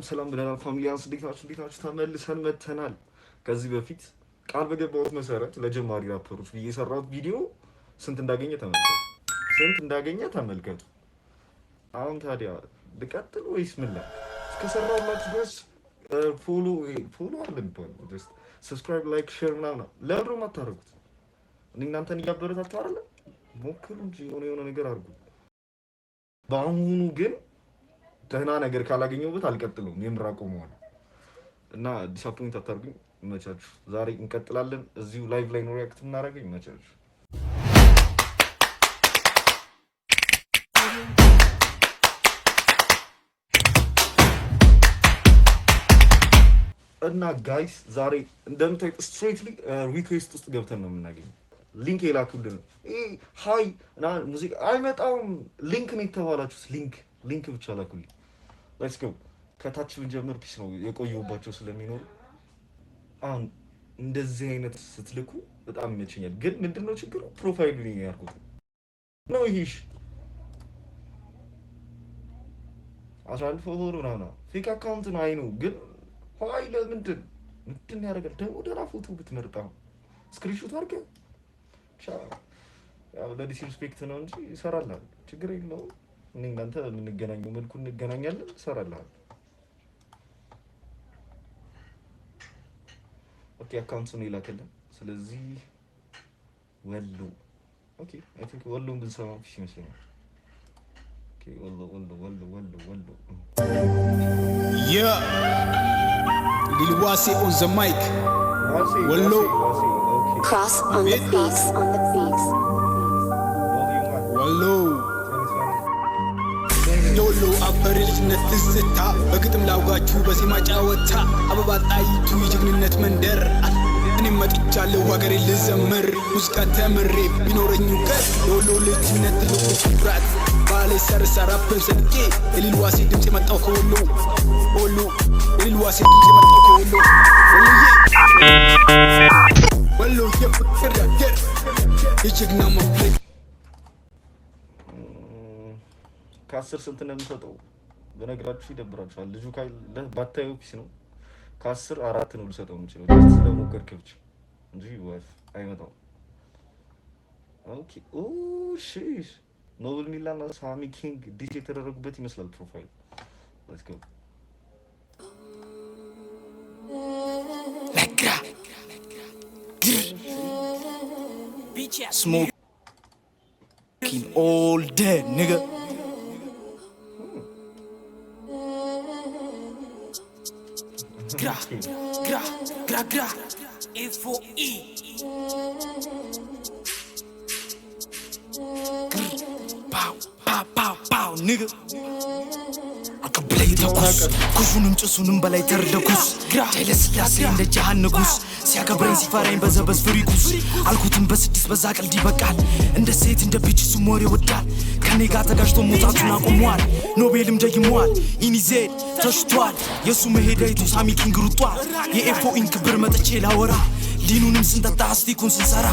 ሰላም ብለናል። ፋሚሊያንስ እንዴት ናችሁ? ተመልሰን መተናል። ከዚህ በፊት ቃል በገባሁት መሰረት ለጀማሪ ራፐሮች ብዬ የሰራሁት ቪዲዮ ስንት እንዳገኘ ተመልከቱ። አሁን ታዲያ ልቀጥል ወይስ ምን ላይ እስከሰራሁላችሁ ድረስ ፎሎ አለን ጀስት ሰብስክራይብ፣ ላይክ፣ ሼር ምናምን ለምንድነው የማታደርጉት? እኔ እናንተን እያበረታታሁ አይደለ? ሞክሩ እንጂ የሆነ ነገር አድርጉ። በአሁኑ ግን ደህና ነገር ካላገኘሁበት አልቀጥለውም። የምር አቆመዋለሁ እና ዲስአፖይንት አታርጉኝ። ይመቻችሁ። ዛሬ እንቀጥላለን። እዚሁ ላይቭ ላይ ነው ሪአክት የምናደርገው። ይመቻችሁ። እና ጋይስ ዛሬ እንደምታዩት ስትሬትሊ ሪኩዌስት ውስጥ ገብተን ነው የምናገኘው። ሊንክ የላኩልን ሃይ እና ሙዚቃ አይመጣውም። ሊንክ ነው የተባላችሁት። ሊንክ ብቻ ላኩልኝ። ሌትስ ጎ። ከታች ብንጀምር ፒስ ነው የቆየሁባቸው ስለሚኖሩ አሁን እንደዚህ አይነት ስትልኩ በጣም ይመቸኛል። ግን ምንድነው ችግሩ? ፕሮፋይሉ ነው ያርኩት ነው ይሄሽ 11 ፎሎወር ምናምን ፌክ አካውንት ነው። አይ ነው ግን ሆይ ምንድን ያደርጋል ደግሞ? ደህና ፎቶ ብትመርጣ ስክሪንሾት አድርገህ ያው ለዲስሪስፔክት ነው እንጂ ይሰራልሃል። ችግር የለውም። እኔ እናንተ የምንገናኘው መልኩ እንገናኛለን። ይሰራልሃል። ኦኬ አካውንቱን ይላክልን። ስለዚህ ወሎ ኦኬ አይ ቲንክ ወሎን ብንሰማ ፊሽ ይመስለኛል። ኦኬ ወሎ ያ Lil Wasi on the mic. Wallo. Cross on the beats. Wallo. ዶሎ አበርልነት ትዝታ በግጥም ላውጋችሁ በዜማ ጫወታ አበባ ጣይቱ የጀግንነት መንደር እኔም መጥቻለሁ ሀገሬ ልዘምር ሙዚቃ ተምሬ ቢኖረኝ እውቀት የወሎ ልጅነት ትልቁ ኩራት ባሌ ሰርሰራብን ሰንቄ የሊል ዋሴ ድምፅ የመጣው ከወሎ ወሎ የሊል ዋሴ ድምፅ የመጣው ከወሎ ወሎ የፍቅር ሀገር የጀግና መምለክ ከ10 ስንት ነው የምሰጠው? በነገራችሁ ይደብራችኋል። ልጁ ካለ ባታዩ ፒስ ነው። ከ10 4 ነው ልሰጠው የምችለው ጀስት ስለሞከርክ ብቻ እንጂ ወፍ አይመጣም። ኦኬ ኦ ሺሽ ኖብል ሚላና ሳሚ ኪንግ ዲስ የተደረጉበት ይመስላል ፕሮፋይል። ሌትስ ጎ ለግራ ቢቻ ስሞኪንግ ኦል ዴይ ኒጋ gra F4E pow nigga አቀብለይ ተኩስ ኩፉንም ጭሱንም በላይ ተርደኩስ ኃይለሥላሴ እንደ ጃሃን ንጉስ ሲያከብረኝ ሲፈራኝ በዘበዝ ፍሪኩስ አልኩትም በስድስት በዛ ቀልድ ይበቃል። እንደ ሴት እንደ ቢች ሱሞር ይወዳል። ከኔ ጋር ተጋጅቶ ሞታቱን አቁሟል። ኖቤልም ደግሟል። ኢኒዜድ ተሽቷል። የሱ መሄዳይቱ ሳሚ ኪንግ ሩጧል። የኤፎኢን ክብር መጥቼ ላወራ ዲኑንም ስንጠጣ አስቲኩን ስንሰራ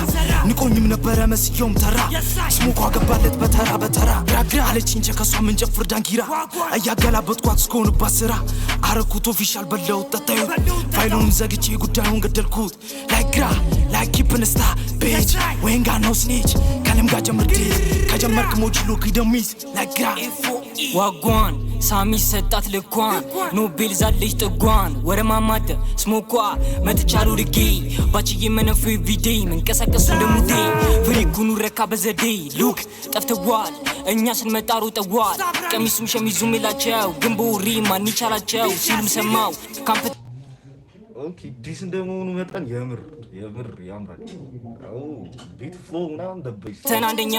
ንቆኝም ነበረ መስየውም ተራ ስሞኳ ገባለት በተራ ግራግራ አለችኝ ቸከሷ ምንጨፍር ዳንኪራ እያገላበጥኳት እስከሆንባት ስራ አረኩት ኦፊሻል በለው ጠጣዩ ፋይሉንም ዘግቼ ጉዳዩን ገደልኩት ላይግራ ላይኪፕንስታ ቤጅ ወይንጋ ነው ስኔች ከለም ጋር ጀምርዴ ከጀመርክ ሞጅሎ ክደሚዝ ላይግራ ዋጓን ሳሚ ሰጣት ልኳን ኖቤል ዛለች ጥጓን ወረማማደ ስሞኳ መጥቻሉ ርጌ ባችዬ መነፉ ቪዴ መንቀሳቀሱ እንደሙዴ ፍሪኩኑ ረካ በዘዴ ሉክ ጠፍተዋል። እኛ ስንመጣ ሮጠዋል። ቀሚሱም ሸሚዙም ይላቸው ግንቦሪ ማን ይቻላቸው ሲሉም ሰማው ካምፕ ኦኬ ዲስ እንደመሆኑ መጠን የምር ያምራል። ቢት ፍሎው ምናምን ደበይ ተናንደኛ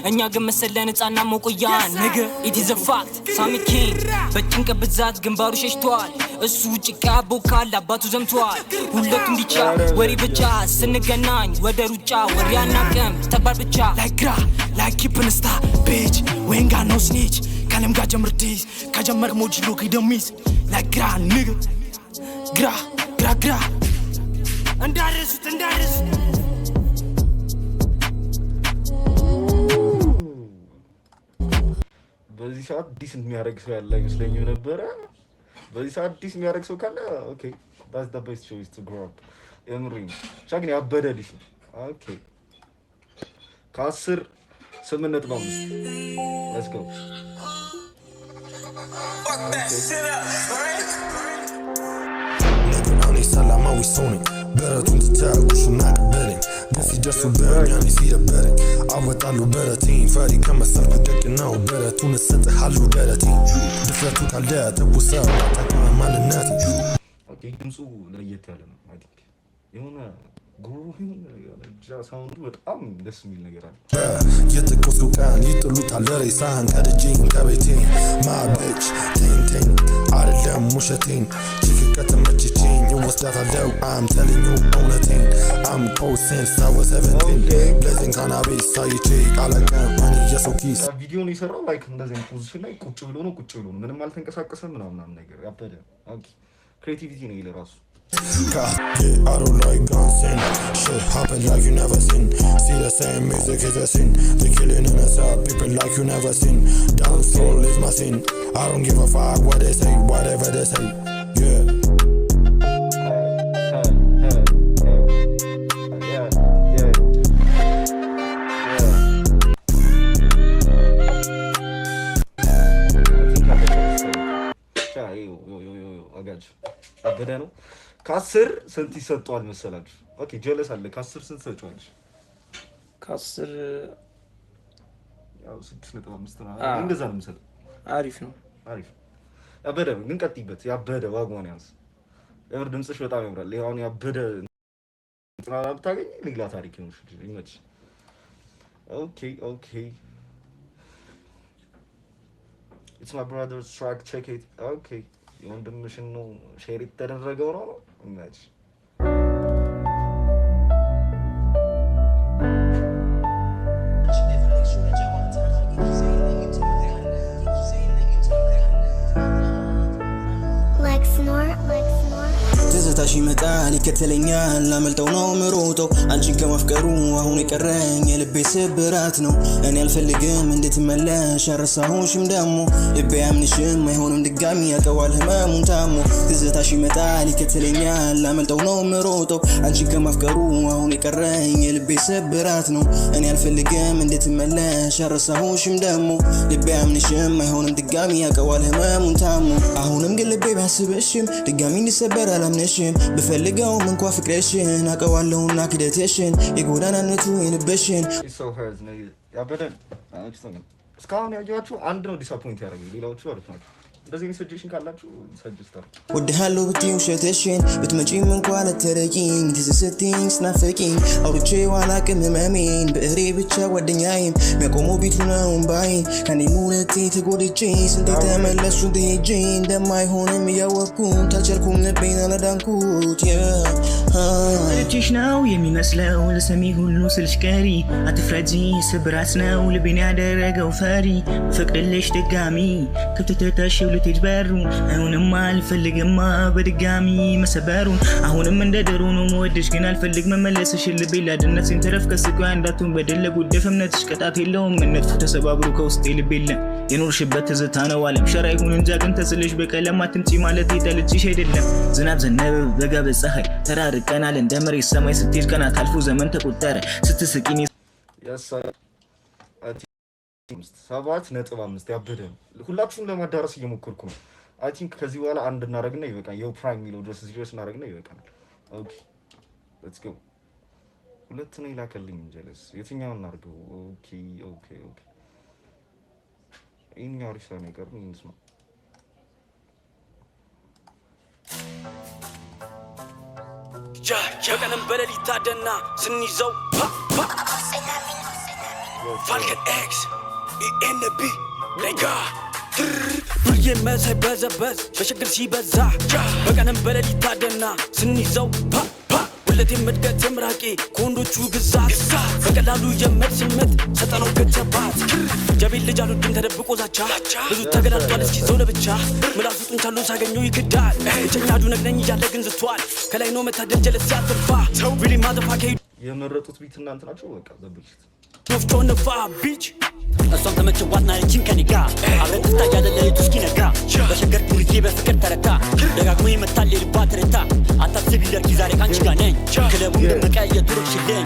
እኛ ግን መሰለን ህፃና መቆያ ነገ ኢት ኢዝ አ ፋክት ሳሚ ኪንግ በጭንቅ ብዛት ግንባሩ ሸሽቷል። እሱ ጭቃ ቦካል አባቱ ዘምቷል። ሁለቱም ቢጫ ወሬ ብቻ ስንገናኝ ወደ ሩጫ ወሬ አናቀም ተባል ብቻ ላይግራ ላይኪፕንስታ ቤጅ ወይንጋ ነው ስኔች ከለም ጋር ጀምርዴስ ከጀመርክ ሞጅሎ ክደሚዝ ላይግራ ንግ ግራ እንዳረሱት በዚህ ሰዓት ዲስ የሚያደርግ ሰው ያለ አይመስለኝም ነበረ። በዚህ ሰዓት አዲስ የሚያደርግ ሰው ካለ ኦኬ that's the best choice to grow up የምሪኝ ቻግኒ ያበደ ልጅ ነው ኦኬ ከ10 8.5 let's go ሰላማዊ ሰው ነኝ በረቱን ትታጉሽና ቀበለኝ ደስ ይደርሱ በእኛን ሲደበረኝ አወጣለሁ በረቴን ፈሪ ከመሰልኩ ደቅ ነው በረቱን እሰጥሃለሁ ደረቴ ድፍረቱ ካለ ተውሰው ጠቅማ ማንነቴ ኦኬ ድምፁ ለየት ያለ ነው አይ ቲንክ የሆነ ጉሩህን ሳውንዱ በጣም ደስ የሚል ነገር አለ የተቆሱ ቀን ይጥሉታል ሬሳህን ከደጄን ከቤቴ ማበች ቴንቴን አይደለም ውሸቴን ከተመችችኝ እወስዳታለሁ I'm telling you እውነቴን I'm cold since I was 17 blazing cannabis ሳይቼ ቃለቀም እኔ የሰው ኪስ ቪዲዮን የሰራው ላይክ እንደዚህ ፖዚሽን ላይ ቁጭ ብሎ ነው ምንም አልተንቀሳቀሰም ምናምን ነገር ያበደ ኦኬ ክሬቲቪቲ ነው ለራሱ I don't like dancing shit happen like you never seen see the same music is a sin they killing innocent people like you never seen dance floor is my sin I don't give a fuck what they say whatever they say yeah አበደ ነው ከ10 ስንት ይሰጣል መሰላችሁ ኦኬ ጀለስ አለ ከ10 ስንት ሰጫዋለሽ ከ10 ያው 6.5 ነው እንደዛ ነው መሰለኝ አሪፍ ነው አበደ ግን ቀጥይበት ያበደ ዋጋውን ያንስ የምር ድምጽሽ በጣም ያምራል ይሄውን ያበደ ጥናራ ብታገኝ ሌላ ታሪክ ነው ይመች ኦኬ it's my brother's track check it okay የወንድምሽን ነው ሼር የተደረገው ነው እንዴ ትዝታሽ ይመጣል ይከተለኛል ላመልጠው ነው ምሮጠው አንቺን ከማፍቀሩ አሁን የቀረኝ የልቤ ስብራት ነው እኔ አልፈልግም እንድትመለሽ አረሳሁሽም ደሞ ልቤ አምንሽም አይሆንም ድጋሚ ያቀዋል ህመሙን ታሞ ትዝታሽ ይመጣል ይከተለኛል ላመልጠው ነው ምሮጠው አንቺን ከማፍቀሩ አሁን የቀረኝ የልቤ ስብራት ነው እኔ አልፈልግም እንድትመለሽ አረሳሁሽም ደሞ ልቤ አምንሽም አይሆንም ድጋሚ ያቀዋል ህመሙን ታሞ አሁንም ግን ልቤ ቢያስብሽም ድጋሚ እንዲሰበር አላምንሽም በፈልገውም እንኳ ፍቅርሽን አቀዋለሁና ክደትሽን የጎዳናነቱ የልብሽን ያበደን እስካሁን ያያችሁ አንድ ነው ዲስአፖይንት ያደረገኝ ሌላዎቹ አሪፍ ናቸው እንደዚህ ሰጀሽን ካላችሁ ሰጀስት አድርጉ ወድሃለሁ ብትይው ውሸትሽን ብትመጪም እንኳን አትረቂኝ ትዝስትኝ ስናፍቂኝ አውርቼው አላቅም ህመሜን ብዕሬ ብቻ ጓደኛዬም የሚያቆመው ቢቱ ነው እምባዬን ከኔም ሁለቴ ተጎድቼ ስንቴ ተመለሱ ሄጄ እንደማይሆንም እያወቅኩት አልቻልኩም ልቤን አላዳንኩት ልጅሽ ነው የሚመስለው ለሰሚ ሁሉ ስልሽ ቀሪ አትፍረጂ ስብራት ነው ልቤን ያደረገው ፈሪ ፍቅርልሽ ድጋሚ ክፍተተሽው ልትሄድ በሩን አሁንም አልፈልግማ በድጋሚ መሰበሩን አሁንም እንደ ድሮ ነው መወደሽ ግን አልፈልግ መመለስሽ ልቤ ላድነት ሲንተረፍ ከስቃይ አንዳቱን በደለ ጉደፍ እምነትሽ ቀጣት የለውም እነቱ ተሰባብሮ ከውስጤ ልብ የለም የኖርሽበት ትዝታ ነው ዓለም ሸራ ይሁን እንጃ ግን ተስልሽ በቀለም አትምጪ ማለት ይጠልጭሽ አይደለም ዝናብ ዘነበ በጋ በፀሐይ ተራርቀናል እንደ መሬት ሰማይ ስትሄድ ቀናት አልፎ ዘመን ተቆጠረ ስትስቂኝ ሰባት ነጥብ 5 ያበደ ሁላችሁም ለማዳረስ እየሞከርኩ ነው አይ ቲንክ ከዚህ በኋላ አንድ እናደርግና ይበቃል የው ፕራይም ሚለው ድረስ እዚህ ድረስ እናደርግና ይበቃል ኦኬ ሌትስ ጎ ሁለት ነው ይላከልኝ ጀለስ የትኛውን እናድርገው ኦኬ ይሄኛው አሪፍ ነው ነገር ምን ነው በቀንም በሌሊት ታደና ስንይዘው ፋልከን ኤክስ ኢኤንቢ ሌጋ ብርዬ መሳይ በዘበዝ በሽግር ሲበዛ በቀንም በሌሊት ታደና ስንይዘው ሁለቴም መድገት ምራቄ ከወንዶቹ ግዛት በቀላሉ የመድ ስሜት ሰጠነው ገጀባት ጀቤል ልጅ አልወድም ተደብቆ ዛቻ ብዙ ተገላልጧል እስኪ ዘው ለብቻ ምላሱ ጡንቻሉን ሳገኘው ይክዳል ብቸኛ ዱነግነኝ እያለ ግን ዝቷል ከላይ ነው መታደል ጀለስ ሲያትርፋ ሪሊ ማዘፋ ከሄዱ የመረጡት ቢት እናንተ ናቸው በቃ ዘብልሽት ነፍቶ ነፋ ቢች እሷም ተመቸዋትና ለችን ከኔጋ አብረን ጥፍታ ያለለይቱ እስኪነጋ በሸገር ዱርዬ በፍቅር ተረታ ደጋግሞ ይመታል የልባ ትርታ አታስቢ ለርኪ ዛሬ ካንቺ ጋር ነኝ ክለቡን ደመቀ የቱሮችልኝ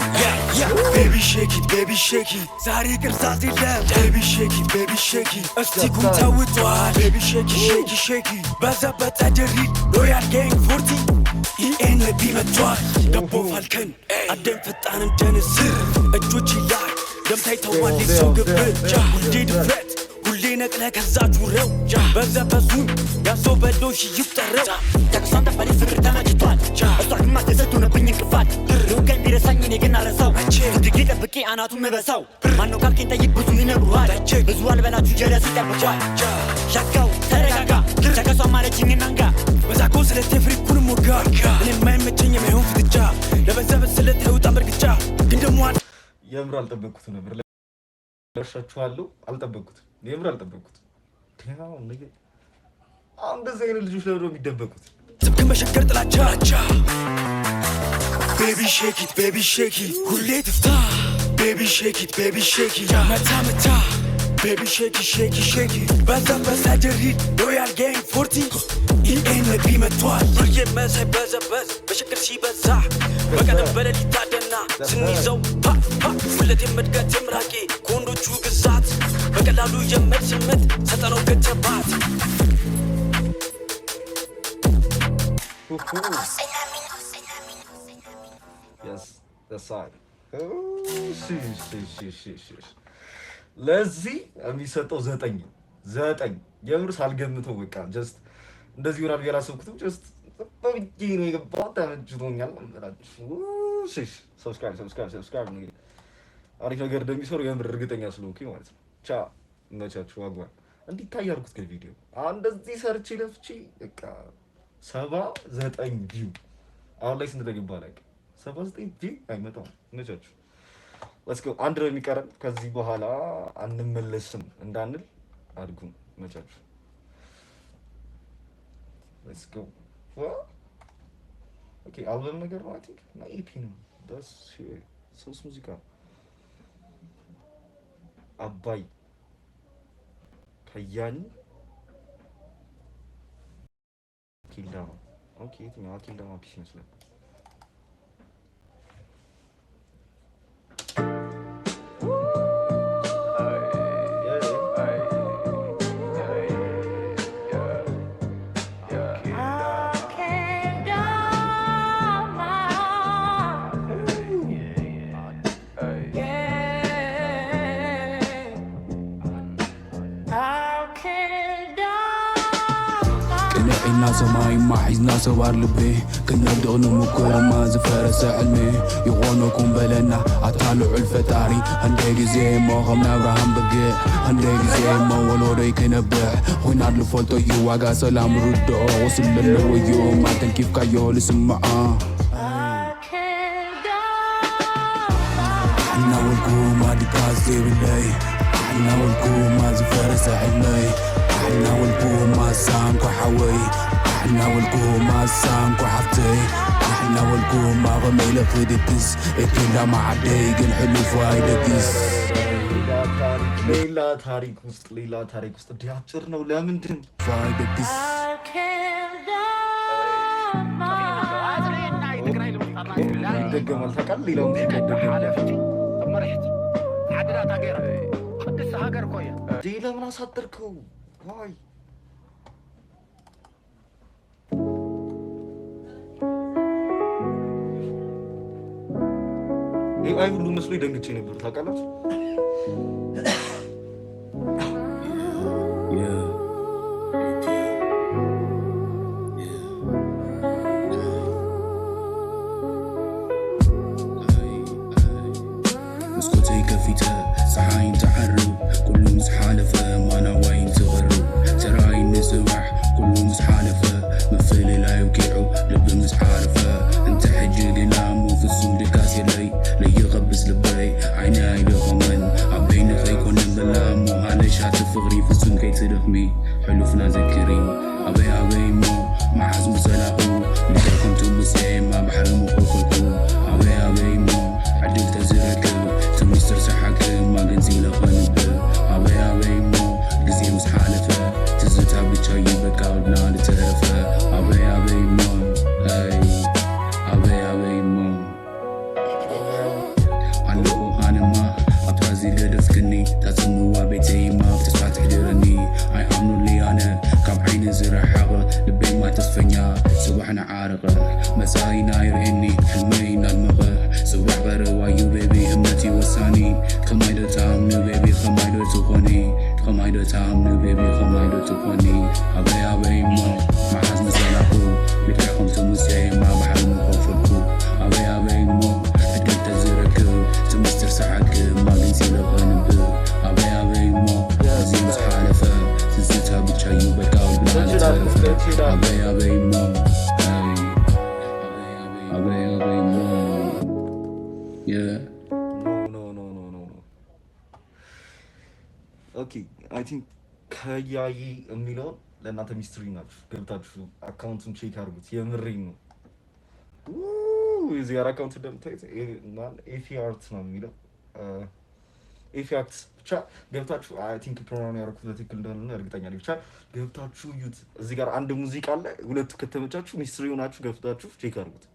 ቤቢ ሼኪት ቤቢ ሼኪት ዛሬ ቅርሳት የለም ቤቢ ሼኪት ቤቢ ሼኪት እስቲ ኩም ተውጧል ቤቢ ሼኪ ሼኪ ሼኪ በዘበጠ ድሪድ ሎያል ጌንግ 40 ኢኤን ለቢ መጥቷል ደቦ ፋልከን አደም ፈጣን እንደንስር እጆች ላይ ደምታይ ተዋል ሰው ግብቻ ሁሌ ድፍረት ሁሌ ነቅለ ከዛ ጁረው በዘበዙን ያሰው በዶሽ ይፍጠረው ተክሷን ተፈሪ ፍቅር ተመችቷል እሷ ግማ ተሰጥቶ ነብኝ እንቅፋት ልውቀኝ ቢረሳኝ እኔ ግን አረሳው ትግሪ ጠብቄ አናቱን መበሳው ማነው ካልኬን ጠይቅ ብዙ ይነግሩሃል ብዙ አልበላችሁ ጀለስ ይጠብቋል ሻካው ተረጋጋ ተከሷ ማለችኝ እናንጋ በዛኮ ስለ ተፍሪኩን ሞጋ እኔ የማይመቸኝ የማይሆን ፍትቻ ለበዘበት ስለ ተውጣ መርግጫ ግን ደሞ የምር አልጠበቅኩት ነበር ለሻችኋለሁ አልጠበቅኩት የምር አልጠበቅኩት ታው ነገ እንደዚህ አይነት ልጆች ለምን የሚደበቁት ስብከን በሸገር ጥላቻ ቤቢ ሼክ ኢት ሁሌ ትፍታ ቤቢ ሼክ ኢት መታ መታ ቤቢ ሼክ ኢት በዛ ድሪድ ሎያል ጌንግ 40 ኢኤን ለቢ መጥቷል የመሳይ በዘበዝ በሸገር ሲበዛ በቀደም በሌሊት ታደና ስንይዘው ፍለት የመድገት ምራቄ ከወንዶቹ ግዛት በቀላሉ የመድስምት ሰጠነው ገተባት Yes, that's right. ለዚህ የሚሰጠው 9 የምር ሳልገምተው በቃ ጀስት እንደዚህ ይሆናል ብዬ አላሰብኩትም ጀስት በብዬ ነው የገባው ተመችቶኛል ሰብስክራይብ ነው አሪፍ ነገር እንደሚሰሩ የምር እርግጠኛ ስለሆንኩኝ ማለት ነው ቻ መቻችሁ ዋጓል እንዲታይ አድርጉት ከቪዲዮ እንደዚህ ሰርቼ ለፍቼ በቃ 79 ቪው አሁን ላይ ስንት ተገባ ላይ 79 ቪው አይመጣም መቻችሁ let's go አንድ ነው የሚቀረን ከዚህ በኋላ አንመለስም እንዳንል አድርጉ መቻችሁ let's go okay አልበም ነገር ነው I think na EP ነው that's ሶስት ሙዚቃ አባይ ከያኒ ኪልዳማ ኦኬ የትኛው ኪልዳማ ፒስ ይመስላል سماي ما حيزنا سوار لبي كنا بدغنو مكورة ما زفرس علمي يغونكم بلنا عطالو الفتاري هنديري زي ما غمنا ابراهام بقي هنديري زي ما ولوري كنبع خوينا لفولتو يواقا سلام ردو وصل للويو ما تنكيف كايو لسمعا حنا والكوم ما دكاز دي باللي حنا والكوم ما زفرس علمي حنا والكوم ما سانكو حوي احنا والكوم ما سانكو حفتي احنا والكوم ما غميلة فيدكس اكلا ما عديق الحلو فايدكس ሌላ ታሪክ ውስጥ ዲያጭር ነው ለምንድን فايدكس ይደገማል ታውቃለህ ሌላው ይደገማል ለምን አሳደርከው ዋይ አይ ሁሉ መስሎ ይደንግጬ ነበር ታውቃላችሁ مسكوتي كفيته صحاين تحرو كله مسحالفه ما انا وين تغرو تراي نسمح كله مسحالفه مثل لا يوقعوا لب مسحالفه انت حجي قنام وفي الصندوق كاسي لي يغبس لبي عيني لغمن عبين خيكون صباحنا عارقة مساينا يرهني حلمينا المغة صباح بروايو بيبي همتي وساني خمايدو تعملو بيبي خمايدو تخوني خمايدو تعملو بيبي خمايدو تخوني أبي أبي مو مع حزن سلاحو بتحكم تمسي ما بحلم خوفكو أبي أبي مو أتقل تزركو تمستر ساعك ما قنسي لغنبو أبي أبي مو زيوز حالفة تزيتها بتشايو بكاو بلانة ترفة أبي أبي مو أبي أبي مو Yeah. No. Okay, I think ከያይ የሚለውን ለእናንተ ሚስትሪ ናችሁ። ገብታችሁ አካውንቱን ቼክ አድርጉት። የምሬን ነው። እዚህ ጋር አካውንት እንደምታዩት ኤፊ አርት ነው የሚለው ኤፊ አርት ብቻ ገብታችሁ አይ ቲንክ ፕሮናውን ያደረኩት በትክክል እንደሆነ እርግጠኛ ነኝ። ብቻ ገብታችሁ ዩት። እዚህ ጋር አንድ ሙዚቃ አለ። ሁለቱ ከተመቻችሁ ሚስትሪ ሆናችሁ ገብታችሁ ቼክ አድርጉት።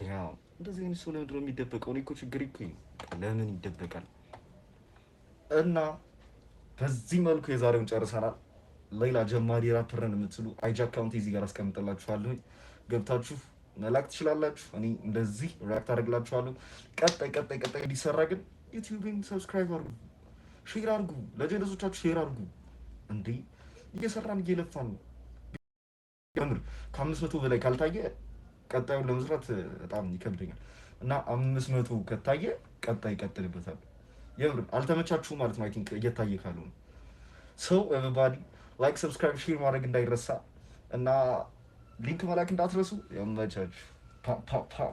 ያው እንደዚህ አይነት ሰው ለምንድን ነው የሚደበቀው? እኔ እኮ ችግር እኮ ለምን ይደበቃል? እና በዚህ መልኩ የዛሬውን ጨርሰናል። ሌላ ጀማሪ ራፐርን የምትሉ አይጂ አካውንት እዚህ ጋር አስቀምጥላችኋለሁ። ገብታችሁ መላክ ትችላላችሁ። እኔ እንደዚህ ሪአክት አደርግላችኋለሁ። ቀጣይ እንዲሰራ ግን ዩቲዩብን ሰብስክራይብ አድርጉ፣ ሼር አድርጉ፣ ለጀለሶቻችሁ ሼር አድርጉ። እንዴ እየሰራን እየለፋን ነው። ከምር ከ500 በላይ ካልታየ ቀጣዩን ለመስራት በጣም ይከብደኛል እና 500 ከታየ ቀጣይ ይቀጥልበታል። የምር አልተመቻችሁ ማለት ነው። አይ ቲንክ እየታየ ካልሆነ ሰው ኤቨሪባዲ ላይክ፣ ሰብስክራይብ፣ ሼር ማድረግ እንዳይረሳ እና ሊንክ መላክ እንዳትረሱ። ያመቻችሁ ፓ